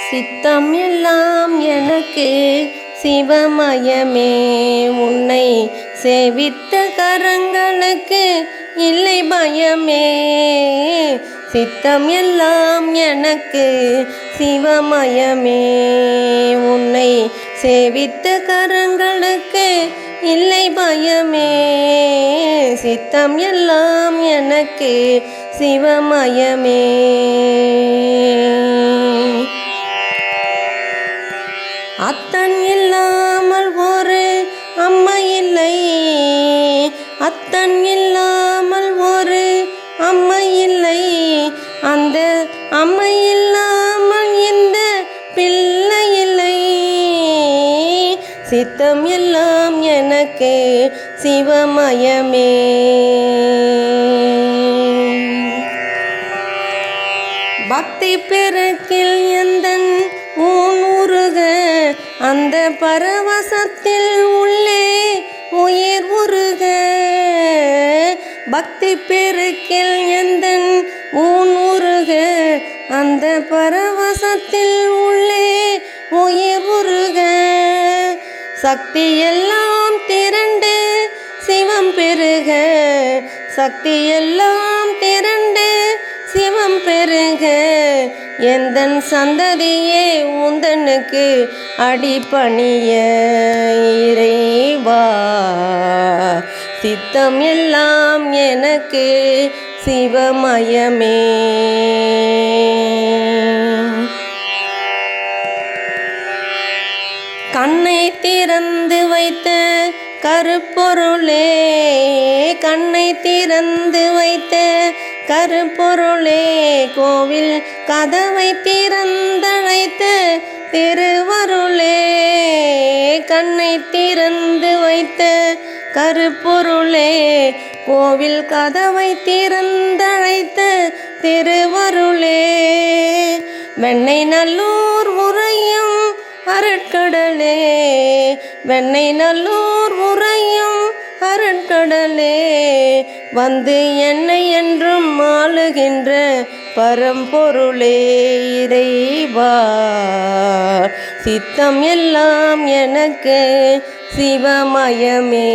சித்தம் எல்லாம் எனக்கு சிவமயமே, உன்னை சேவித்த கரங்களுக்கு இல்லை பயமே. சித்தம் எல்லாம் எனக்கு சிவமயமே, உன்னை சேவித்த கரங்களுக்கு இல்லை பயமே. சித்தம் எல்லாம் எனக்கு சிவமயமே. அத்தன் இல்லாமல் ஒரு அம்மை இல்லை, அத்தன் இல்லாமல் ஒரு அம்மை இல்லை, அந்த அம்மை இல்லாமல் இந்த பிள்ளை இல்லை. சித்தம் எல்லாம் எனக்கு சிவமயமே. பக்தி பெருக்கில் எந்தன் ஊன் உருக, அந்த பரவசத்தில் உள்ளே உயிர் உருக. பக்தி பெருக்கில் எந்தன் ஊன் உருக, அந்த பரவசத்தில் உள்ளே உயிர் உருக. சக்தி எல்லாம் திரண்டு சிவம் பெருக, சக்தி எல்லாம் திரண்டு சிவம் பெருக. எந்தன் சந்ததியே உந்தனுக்கு அடிபணிய இறைவா. சித்தம் எல்லாம் எனக்கு சிவமயமே. கண்ணை திறந்து வைத்த கருப்பொருளே, கண்ணை திறந்து வைத்த கருப்பொருளே, கோவில் கதவை திறந்தழைத்த திருவருளே. கண்ணை திறந்து வைத்த கருப்பொருளே, கோவில் கதவை திறந்தழைத்த திருவருளே. வெண்ணை நல்லூர் உறையும் அருட்கடலே, வெண்ணை நல்லூர் உறையும் அருட்கடலே. வந்து என்னை என்றும் ஆளுகின்ற பரம்பொருளே இறைவா. சித்தம் எல்லாம் எனக்கு சிவமயமே.